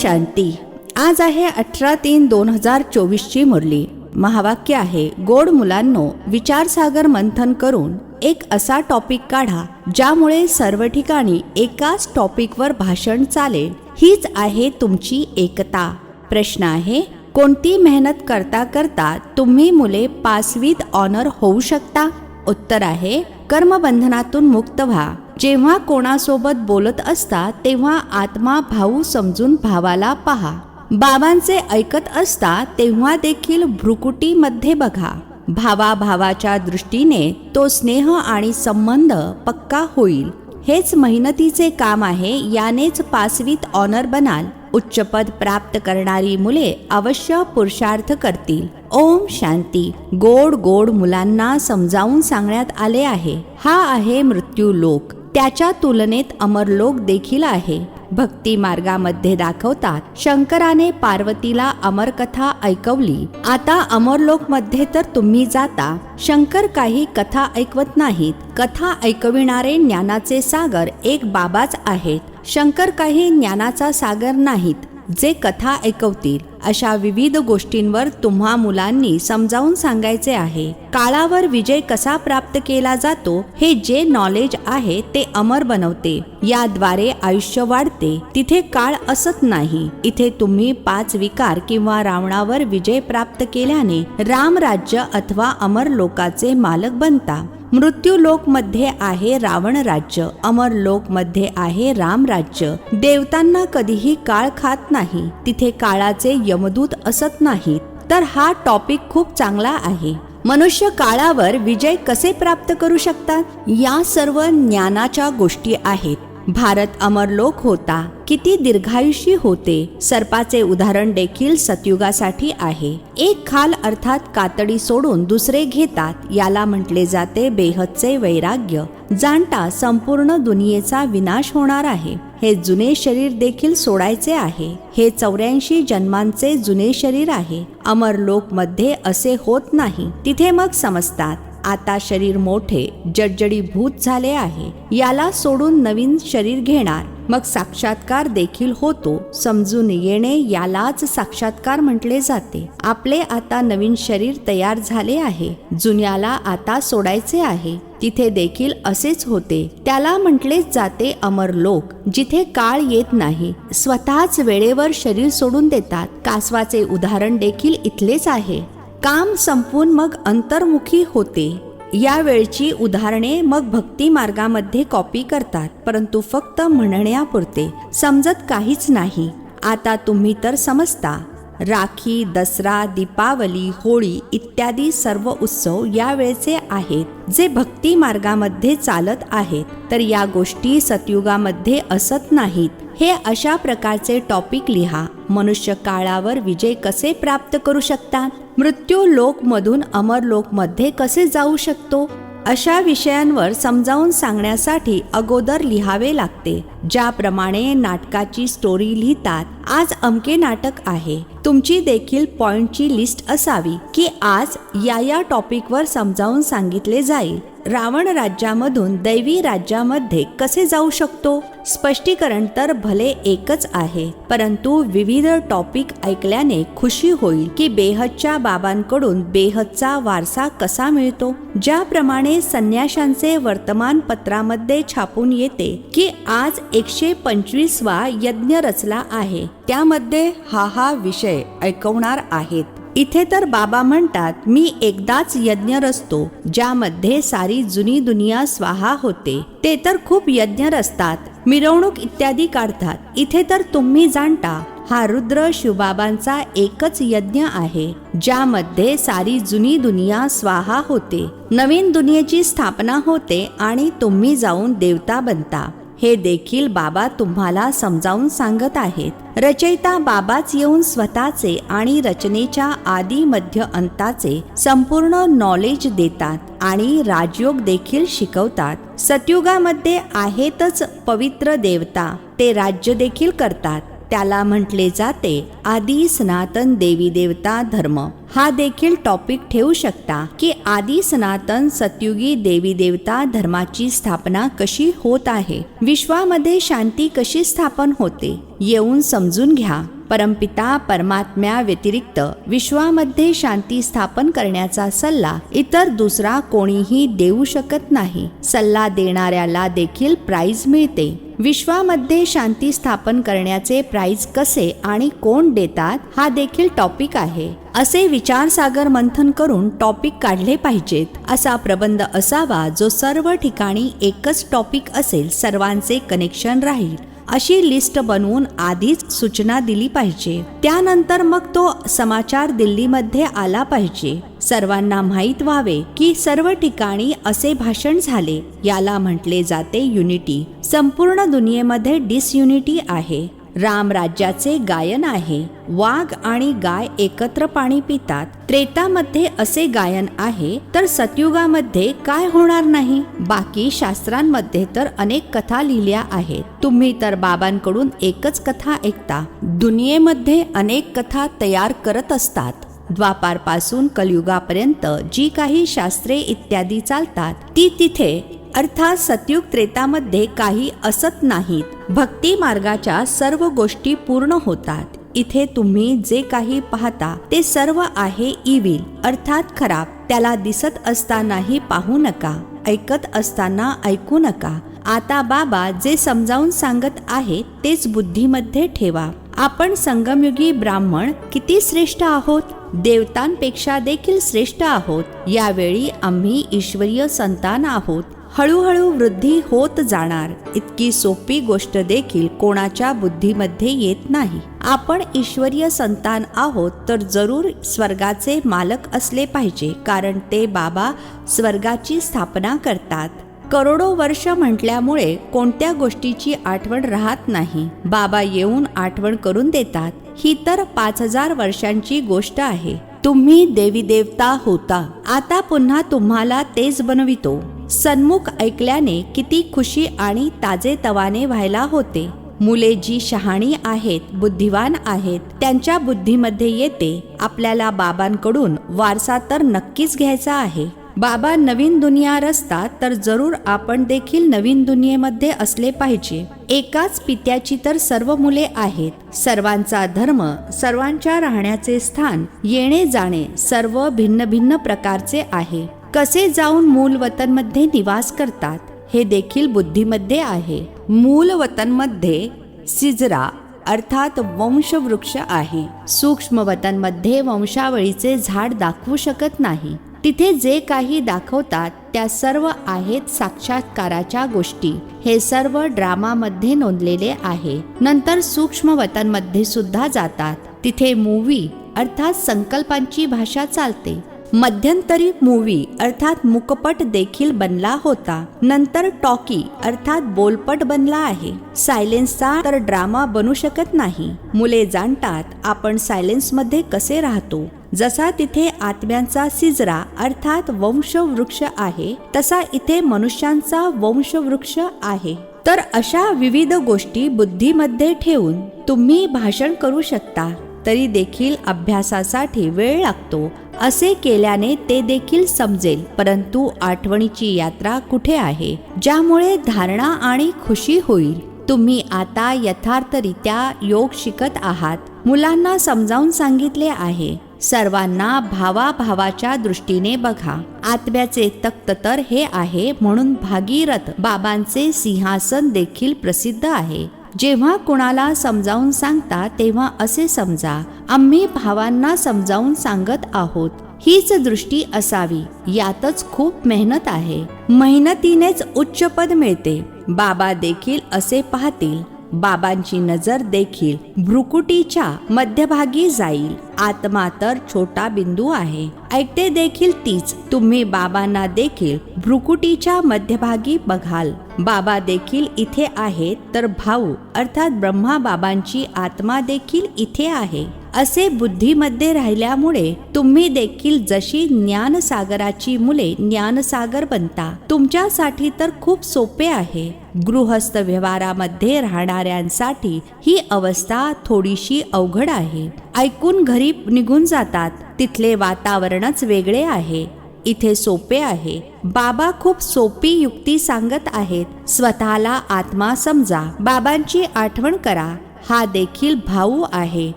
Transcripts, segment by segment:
शांती. आज आहे 18/3/2024 ची मुरली. महावाक्य आहे, गोड मुलांनो, विचारसागर मंथन करून एक असा टॉपिक काढा ज्यामुळे सर्व ठिकाणी एकाच टॉपिकवर भाषण चालेल. हीच आहे तुमची एकता. प्रश्न आहे, कोणती मेहनत करता करता तुम्ही मुले पास विथ ऑनर होऊ शकता? उत्तर आहे, कर्मबंधनातून मुक्त व्हा. जेव्हा कोणासोबत बोलत असता तेव्हा आत्मा भाऊ समजून भावाला पहा. बाबांचे ऐकत असता तेव्हा देखील भ्रुकुटीमध्ये बघा. भावाच्या दृष्टीने तो स्नेह आणि संबंध पक्का होईल. हेच मेहनतीचे काम आहे. यानेच पास विथ ऑनर बनाल. उच्च पद प्राप्त करणारी मुले अवश्य पुरुषार्थ करतील. ओम शांती. गोड गोड मुलांना समजावून सांगण्यात आले आहे, हा आहे मृत्यू लोक. त्याच्या तुलनेत अमरलोक देखील आहे. भक्ती मार्गामध्ये दाखवतात, शंकराने पार्वतीला अमरकथा ऐकवली. आता अमरलोक मध्ये तर तुम्ही जाता. शंकर काही कथा ऐकवत नाहीत. कथा ऐकविणारे ज्ञानाचे सागर एक बाबाच आहेत. शंकर काही ज्ञानाचा सागर नाहीत, जे कथा ऐकवतील. अशा विविध गोष्टींवर तुम्हा मुलांनी समजावून सांगायचे आहे. काळावर विजय कसा प्राप्त केला जातो हे जे नॉलेज आहे ते अमर बनवते. याद्वारे आयुष्य वाढते. तिथे काळ असत नाही. इथे तुम्ही 5 विकार किंवा रावणावर विजय प्राप्त केल्याने रामराज्य अथवा अमर लोकाचे मालक बनता. मृत्यू लोक मध्ये आहे रावण राज्य, अमर लोक मध्ये आहे राम राज्य. देवतांना कधीही काळ खात नाही. तिथे काळाचे यमदूत असत नाहीत. तर हा टॉपिक खूप चांगला आहे. मनुष्य काळावर विजय कसे प्राप्त करू शकतात? या सर्व ज्ञानाच्या गोष्टी आहेत. भारत अमरलोक होता, किती दीर्घायुषी होते. सर्पाचे उदाहरण देखील सतयुगासाठी आहे. एक खाल अर्थात कातडी सोडून दुसरे घेतात. याला म्हटले जाते बेहदचे वैराग्य. जाणता संपूर्ण दुनियेचा विनाश होणार आहे. हे जुने शरीर देखील सोडायचे आहे. हे 84 जन्मांचे जुने शरीर आहे. अमरलोक मध्ये असे होत नाही. तिथे मग समजतात, आता शरीर मोठे जडजडीभूत झाले आहे. याला सोडून नवीन शरीर घेणार. मग साक्षात्कार देखील होतो. समजून येणे यालाच साक्षात्कार म्हटले जाते. आपले आता नवीन शरीर तयार झाले आहे. जुन्याला आता सोडायचे आहे. तिथे देखील असेच होते. त्याला म्हटलेच जाते अमरलोक, जिथे काळ येत नाही. स्वतःच वेळेवर शरीर सोडून देतात. कासवाचे उदाहरण देखील इथलेच आहे. काम संपून मग अंतर्मुखी होते. या वेळची उदाहरणे मग भक्ती मार्गामध्ये कॉपी करतात, परंतु फक्त म्हणण्यापुरते. समजत काहीच नाही. आता तुम्ही तर समजता. राखी, दसरा, दीपावली, होळी इत्यादी सर्व उत्सव या वेळचे आहेत, जे भक्ती मार्गामध्ये चालत आहेत. तर या गोष्टी सतयुगामध्ये असत नाहीत. हे अशा प्रकारचे टॉपिक लिहा. मनुष्य काळावर विजय कसे प्राप्त करू शकतात? मृत्यू लोक मधून अमर लोक मध्ये कसे जाऊ शकतो? अशा विषयांवर समजावून सांगण्यासाठी अगोदर लिहावे लागते. ज्याप्रमाणे नाटकाची स्टोरी लिहितात, आज अमके नाटक आहे. तुमची देखील पॉइंटची लिस्ट असावी की आज या टॉपिकवर समजावून सांगितले जाईल. रावण राज्यामधून दैवी राज्यामध्ये कसे जाऊ शकतो? स्पष्टीकरण तर भले एकच आहे, परंतु विविध टॉपिक ऐकल्याने खुशी होईल की बेहदच्या बाबांकडून बेहदचा वारसा कसा मिळतो. ज्याप्रमाणे संन्याशांचे वर्तमानपत्रामध्ये छापून येते की आज 125वा यज्ञ रचला आहे, त्यामध्ये हा विषय ऐकवणार आहेत. इथे तर बाबा म्हणतात, मी एकदाच यज्ञ रचतो ज्यामध्ये सारी जुनी दुनिया स्वाहा होते. ते तर खूप यज्ञ रचतात, मिरवणूक इत्यादी काढतात. इथे तर तुम्ही जाणता, हा रुद्र शिवबाबांचा एकच यज्ञ आहे, ज्यामध्ये सारी जुनी दुनिया स्वाहा होते. नवीन दुनियेची स्थापना होते आणि तुम्ही जाऊन देवता बनता. हे देखील बाबा तुम्हाला समजावून सांगत आहेत. रचयिता बाबाच येऊन स्वतःचे आणि रचनेच्या आदी मध्य अंताचे संपूर्ण नॉलेज देतात आणि राजयोग देखील शिकवतात. सतयुगामध्ये आहेतच पवित्र देवता, ते राज्य देखील करतात. त्याला म्हटले जाते आदी सनातन देवी देवता धर्म. हा देखील टॉपिक ठेवू शकता की आदी सनातन सतयुगी देवी देवता धर्माची स्थापना कशी होत आहे, विश्वामध्ये शांती कशी स्थापन होते, येऊन समजून घ्या. परमपिता परमात्म्या व्यतिरिक्त विश्वामध्ये शांती स्थापन करण्याचा सल्ला इतर दुसरा कोणीही देऊ शकत नाही. सल्ला देणाऱ्याला देखील प्राइज मिळते. विश्वामध्ये शांती स्थापन करण्याचे प्राइज कसे आणि कोण देतात हा देखील टॉपिक आहे. असे विचारसागर मंथन करून टॉपिक काढले पाहिजेत. असा प्रबंध असावा जो सर्व ठिकाणी एकच टॉपिक असेल, सर्वांचे कनेक्शन राहील अशी लिस्ट बनवून आधीच सूचना दिली पाहिजे. त्यानंतर मग तो समाचार दिल्लीमध्ये आला पाहिजे. सर्वांना माहीत व्हावे की सर्व ठिकाणी असे भाषण झाले. याला म्हटले जाते युनिटी. संपूर्ण दुनियेमध्ये डिसयुनिटी आहे. राम राज्याचे गायन आहे. वाघ आणि गाय एकत्र पाणी पितात. त्रेतामध्ये असे गायन आहे, तर सतयुगामध्ये काय होणार नाही? बाकी शास्त्रांमध्ये तर अनेक कथा लिहिल्या आहेत. तुम्ही तर बाबांकडून एकच कथा ऐकता. दुनियेमध्ये अनेक कथा तयार करत असतात. द्वापारपासून कलियुगापर्यंत जी काही शास्त्रे इत्यादी चालतात ती तिथे अर्थात सतयुग त्रेतामध्ये काही असत नाहीत. भक्ती मार्गाच्या सर्व गोष्टी पूर्ण होतात. इथे तुम्ही जे काही पाहता ते सर्व आहे इविल अर्थात खराब. त्याला दिसत असतानाही पाहू नका, ऐकत असताना ऐकू नका. आता बाबा जे समजावून सांगत आहे तेच बुद्धीमध्ये ठेवा. आपण संगमयुगी ब्राह्मण किती श्रेष्ठ आहोत, देवतांपेक्षा देखील श्रेष्ठ आहोत. यावेळी आम्ही ईश्वरीय संतान आहोत. हळूहळू वृद्धी होत जाणार. इतकी सोपी गोष्ट देखील कोणाच्या बुद्धीमध्ये येत नाही. आपण ईश्वरीय संतान आहोत तर जरूर स्वर्गाचे मालक असले पाहिजे, कारण ते बाबा स्वर्गाची स्थापना करतात. करोडो वर्ष म्हटल्यामुळे कोणत्या गोष्टीची आठवण राहत नाही. बाबा येऊन आठवण करून देतात. ही तर 5000 वर्षांची गोष्ट आहे. तुम्ही देवी देवता होता, आता पुन्हा तुम्हाला तेच बनवितो. सन्मुख ऐकल्याने किती खुशी आणि ताजेतवाने व्हायला होते. मुले जी शहाणी आहेत, बुद्धिवान आहेत, त्यांच्या बुद्धीमध्ये येते आपल्याला बाबांकडून वारसा तर नक्कीच घ्यायचा आहे. बाबा नवीन दुनिया रचतात तर जरूर आपण देखील नवीन दुनियेमध्ये असले पाहिजे. एकाच पित्याची तर सर्व मुले आहेत. सर्वांचा धर्म, सर्वांच्या राहण्याचे स्थान, येणे जाणे सर्व भिन्न भिन्न प्रकारचे आहे. कसे जाऊन मूल वतनमध्ये निवास करतात हे देखील बुद्धीमध्ये आहे. मूल वतनमध्ये सिजरा अर्थात वंशवृक्ष आहे. सूक्ष्म वतनमध्ये वंशावळीचे झाड दाखवू शकत नाही. तिथे जे काही दाखवतात त्या सर्व आहेत साक्षात्काराच्या गोष्टी. हे सर्व ड्रामामध्ये नोंदलेले आहे. नंतर सूक्ष्म वतनमध्ये सुद्धा जातात. तिथे मूवी अर्थात संकल्पांची भाषा चालते. मध्यंतरी मूवी अर्थात मुकपट देखील बनला होता. नंतर टॉकी अर्थात बोलपट बनला आहे. सायलेन्सचा तर ड्रामा बनू शकत नाही. मुले जाणतात आपण सायलेन्समध्ये कसे राहतो. जसा तिथे आत्म्यांचा सिजरा अर्थात वंशवृक्ष आहे, तसा इथे मनुष्यांचा वंशवृक्ष आहे. तर अशा विविध गोष्टी बुद्धीमध्ये ठेवून तुम्ही भाषण करू शकता. तरी देखील अभ्यासासाठी वेळ लागतो. असे केल्याने ते देखील समजेल. परंतु आठवणीची यात्रा कुठे आहे, ज्यामुळे धारणा आणि खुशी होईल. तुम्ही आता यथार्थरित्या योग शिकत आहात. मुलांना समजावून सांगितले आहे. सर्वांना भावाभावाच्या दृष्टीने बघा. आत्म्याचे तख्त तर हे आहे, म्हणून भागीरथ बाबांचे सिंहासन देखील प्रसिद्ध आहे. जेव्हा कुणाला समजावून सांगता तेव्हा असे समजा आम्ही भावांना समजावून सांगत आहोत. हीच दृष्टी असावी. यातच खूप मेहनत आहे. मेहनतीनेच उच्च पद मिळते. बाबा देखील असे पाहतील. बाबांची नजर देखील भ्रुकुटीच्या मध्यभागी जाईल. आत्मा तर छोटा बिंदू आहे. ऐकते देखील तीच. तुम्ही बाबांना देखील भ्रुकुटीच्या मध्यभागी बघाल. बाबा देखील इथे आहेत, तर भाऊ अर्थात ब्रह्मा बाबांची आत्मा देखील इथे आहे. असे बुद्धीमध्ये राहिल्यामुळे तुम्ही देखील जशी ज्ञानसागराची मुले ज्ञानसागर बनता. तुमच्यासाठी तर खूप सोपे आहे. गृहस्थ व्यवहारामध्ये राहणाऱ्यांसाठी ही अवस्था थोडीशी अवघड आहे. ऐकून घरी निघून जातात. तिथले वातावरणच वेगळे आहे. इथे सोपे आहे. बाबा खूप सोपी युक्ती सांगत आहेत. स्वतःला आत्मा समजा. बाबांची आठवण करा. हा देखील भाऊ आहे.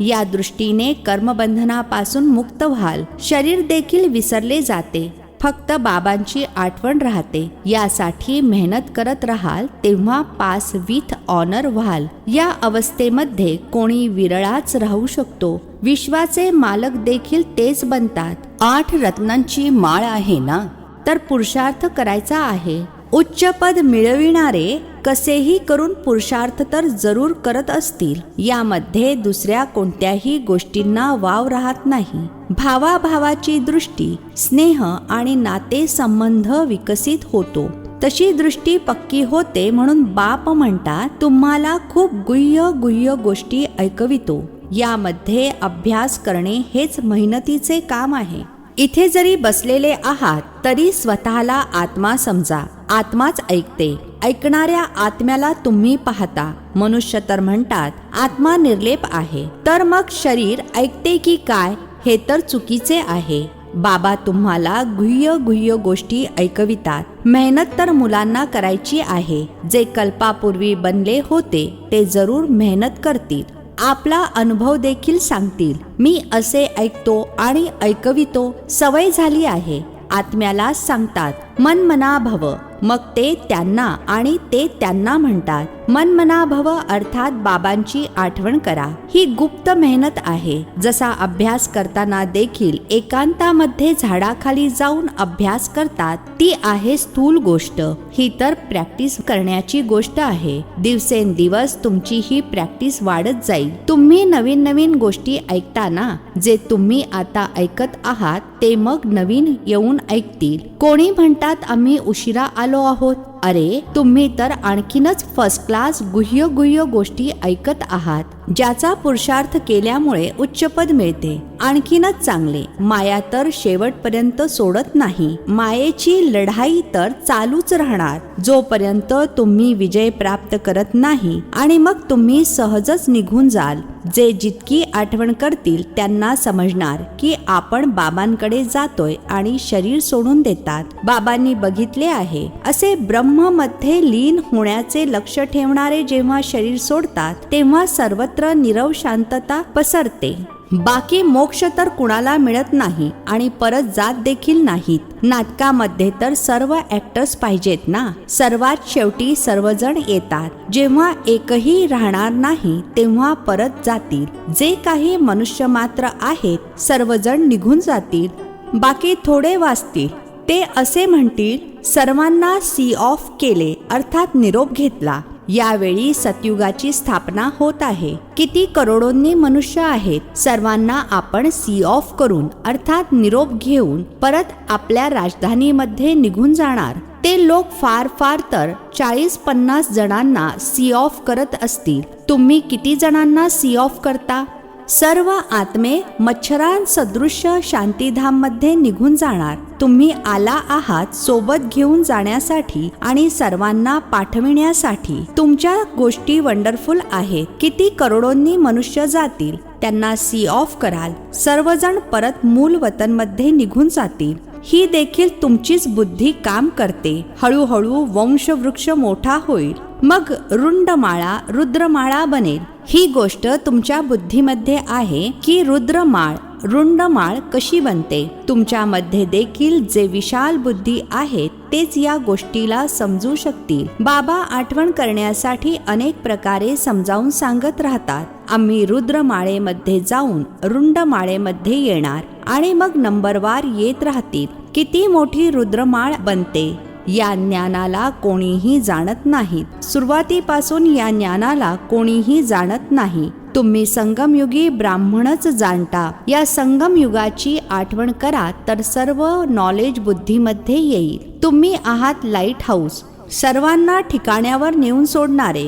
या दृष्टीने कर्मबंधनापासून मुक्त व्हाल. शरीर देखील विसरले जाते, फक्त बाबांची आठवण राहते. यासाठी मेहनत करत राहाल तेव्हा पास विथ ऑनर व्हाल. या अवस्थेमध्ये कोणी विरळाच राहू शकतो. विश्वाचे मालक देखील तेच बनतात. 8 रत्नांची माळ आहे ना, तर पुरुषार्थ करायचा आहे. उच्च पद मिळविणारे कसेही करून पुरुषार्थ तर जरूर करत असतील. यामध्ये दुसऱ्या कोणत्याही गोष्टींना वाव राहत नाही. भावाभावाची दृष्टी, स्नेह आणि नाते संबंध विकसित होतो. तशी दृष्टी पक्की होते. म्हणून बाप म्हणतात, तुम्हाला खूप गुह्य गोष्टी ऐकवितो. यामध्ये अभ्यास करणे हेच मेहनतीचे काम आहे. इथे जरी बसलेले आहात तरी स्वतःला आत्मा समजा. आत्माच ऐकते. ऐकणाऱ्या आत्म्याला तुम्ही पाहता. मनुष्य तर म्हणतात आत्मा निर्लेप आहे, तर मग शरीर ऐकते की काय, हे तर चुकीचे आहे. बाबा तुम्हाला गुह्य गोष्टी ऐकवितात. मेहनत तर मुलांना करायची आहे. जे कल्पापूर्वी बनले होते ते जरूर मेहनत करतील. आपला अनुभव देखील सांगतील. मी असे ऐकतो आणि ऐकवितो, सवय झाली आहे. आत्म्याला सांगतात मनमना भव, मग ते त्यांना आणि ते त्यांना म्हणतात. मनमना भव अर्थात बाबांची आठवण करा. ही गुप्त मेहनत आहे. जसा अभ्यास करताना देखील एकांतामध्ये झाडाखाली जाऊन अभ्यास करतात, ती आहे स्थूल गोष्ट. ही तर प्रॅक्टिस करण्याची गोष्ट आहे. दिवसेंदिवस तुमची ही प्रॅक्टिस वाढत जाईल. तुम्ही नवीन गोष्टी ऐकताना जे तुम्ही आता ऐकत आहात ते मग नवीन येऊन ऐकतील. कोणी म्हणतात आम्ही उशिरा आलो आहोत. अरे तुम्ही तर आणखीनच फर्स्ट क्लास गुह्य गोष्टी ऐकत आहात. ज्याचा पुरुषार्थ केल्यामुळे उच्च पद मिळते. आणखीनच चांगले. माया तर शेवटपर्यंत सोडत नाही. मायेची लढाई तर चालूच राहणार जोपर्यंत तुम्ही विजय प्राप्त करत नाही. आणि मग तुम्ही सहजच निघून जाल. जे जितकी आठवण करतील त्यांना समजणार की आपण बाबांकडे जातोय आणि शरीर सोडून देतात. बाबांनी बघितले आहे असे ब्रह्ममध्ये लीन होण्याचे लक्ष ठेवणारे जेव्हा शरीर सोडतात तेव्हा सर्वत्र नीरव शांतता पसरते. बाकी मोक्ष तर कुणाला मिळत नाही आणि परत जात देखील नाहीत. नाटकामध्ये तर सर्व ऍक्टर्स पाहिजेत ना. सर्वात शेवटी सर्वजण येतात. जेव्हा एकही राहणार नाही तेव्हा परत जातील. जे काही मनुष्य मात्र आहेत सर्वजण निघून जातील. बाकी थोडे वाचतील. ते असे म्हणतील सर्वांना सी ऑफ केले अर्थात निरोप घेतला. यावेळी सतयुगाची स्थापना होत आहे. किती करोडोंनी मनुष्य आहेत. सर्वांना आपण सी ऑफ करून अर्थात निरोप घेऊन परत आपल्या राजधानीमध्ये निघून जाणार. ते लोक फार तर 40-50 जणांना सी ऑफ करत असतील. तुम्ही किती जणांना सी ऑफ करता? सर्व आत्मे मच्छरांसदृश्य शांतीधाम मध्ये निघून जाणार. तुम्ही आला आहात सोबत घेऊन जाण्यासाठी आणि सर्वांना पाठविण्यासाठी. तुमच्या गोष्टी वंडरफुल आहेत. किती करोडोंनी मनुष्य जातील. त्यांना सी ऑफ कराल. सर्वजण परत मूल वतन मध्ये निघून जातील. ही देखील तुमचीच बुद्धी काम करते. हळूहळू वंशवृक्ष मोठा होईल. मग रुंडमाळा रुद्रमाळा बनेल. ही गोष्ट तुमच्या बुद्धीमध्ये आहे की रुद्रमाळ रुंडमाळ कशी बनते. तुमच्यामध्ये देखील जे विशाल बुद्धी आहेत तेच या गोष्टीला समजू शकतील. बाबा आठवण करण्यासाठी अनेक प्रकारे समजावून सांगत राहतात. आम्ही रुद्रमाळेमध्ये जाऊन रुंडमाळेमध्ये येणार आणि मग नंबरवार येत राहतील. किती मोठी रुद्रमाळ बनते या ज्ञानाला कोणीही जाणत नाहीत. सुरुवातीपासून या ज्ञानाला कोणीही जाणत नाही. तुम्ही संगमयुगी ब्राह्मणच जाणता. या संगमयुगाची आठवण करा तर सर्व नॉलेज बुद्धीमध्ये येईल. तुम्ही आहात लाईट हाऊस, सर्वांना ठिकाण्यावर नेऊन सोडणारे.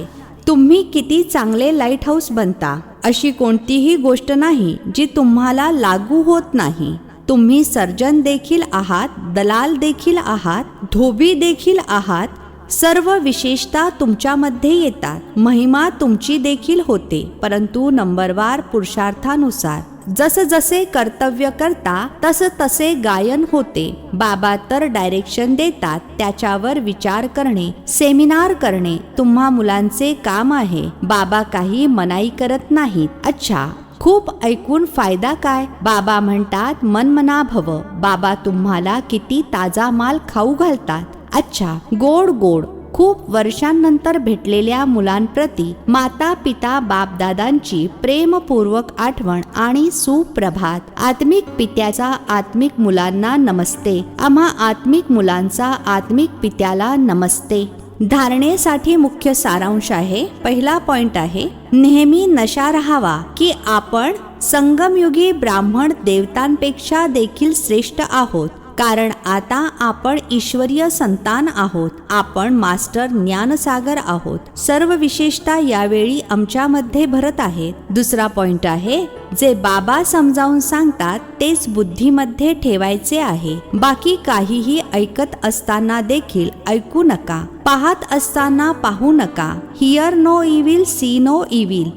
तुम्ही किती चांगले लाईट हाऊस बनता. अशी कोणतीही गोष्ट नाही जी तुम्हाला लागू होत नाही. तुम्ही सर्जन देखील आहात, दलाल देखील आहात, धोबी देखील आहात. सर्व विशेषता तुमच्यामध्ये येतात. महिमा तुमची देखील होते, परंतु नंबरवार पुरुषार्थानुसार. जसे जसे कर्तव्य करता तसे तसे गायन होते. बाबा तर डायरेक्शन देतात, त्याच्यावर विचार करणे, सेमिनार करणे तुम्हा मुलांचे काम आहे. बाबा काही मनाई करत नाहीत. अच्छा, खूप ऐकून फायदा काय? बाबा म्हणतात मनमना भव. बाबा तुम्हाला किती ताजा माल खाऊ घालतात. अच्छा, गोड गोड. खूप वर्षांनंतर भेटलेल्या मुलांप्रती माता पिता बापदादांची प्रेमपूर्वक आठवण आणि सुप्रभात. आत्मिक पित्याचा आत्मिक मुलांना नमस्ते. आम्हा आत्मिक मुलांचा आत्मिक पित्याला नमस्ते. धारणेसाठी मुख्य सारांश आहे. पहिला पॉइंट आहे, नेहमी नशा राहावा की आपण संगमयुगी ब्राह्मण देवतांपेक्षा देखील श्रेष्ठ आहोत. कारण आता आपण ईश्वरीय संतान आहोत. आपण मास्टर ज्ञानसागर आहोत. सर्व विशेषता यावेळी आमच्यामध्ये भरत आहेत. दुसरा पॉइंट आहे, जे बाबा समजावून सांगतात तेच बुद्धीमध्ये ठेवायचे आहे. बाकी काहीही ऐकत असताना देखील ऐकू नका. पाहत असताना पाहू नका. Hear no evil, see no evil.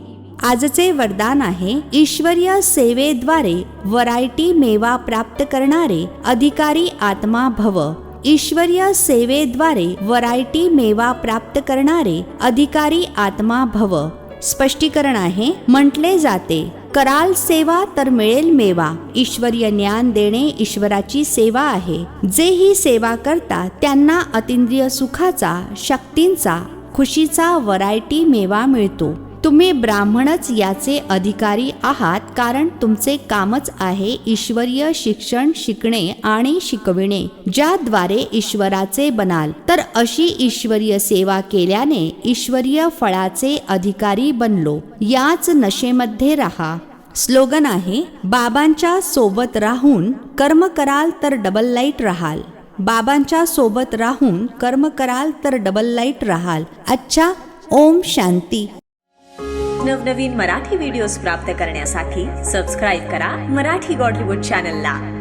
आजचे वरदान आहे, ईश्वरीय सेवेद्वारे व्हरायटी मेवा प्राप्त करणारे अधिकारी आत्मा भव. ईश्वरीय सेवेद्वारे व्हरायटी मेवा प्राप्त करणारे अधिकारी आत्मा भव. स्पष्टीकरण आहे, म्हटले जाते कराल सेवा तर मिळेल मेवा. ईश्वरीय ज्ञान देणे ईश्वराची सेवा आहे. जे ही सेवा करतात त्यांना अतिंद्रिय सुखाचा, शक्तींचा, खुशीचा व्हरायटी मेवा मिळतो. तुम्ही ब्राह्मणच याचे अधिकारी आहात, कारण तुमचे कामच आहे ईश्वरीय शिक्षण शिकणे आणि शिकविणे, ज्याद्वारे ईश्वराचे बनाल. तर अशी ईश्वरीय सेवा केल्याने ईश्वरीय फळाचे अधिकारी बनलो. याच नशेमध्ये राहा. स्लोगन आहे, बाबांच्या सोबत राहून कर्म कराल तर डबल लाईट राहाल. बाबांच्या सोबत राहून कर्म कराल तर डबल लाईट राहाल. अच्छा, ओम शांती. नवनवीन मराठी व्हिडिओज प्राप्त करण्यासाठी सबस्क्राईब करा मराठी गॉडलीवूड चॅनलला.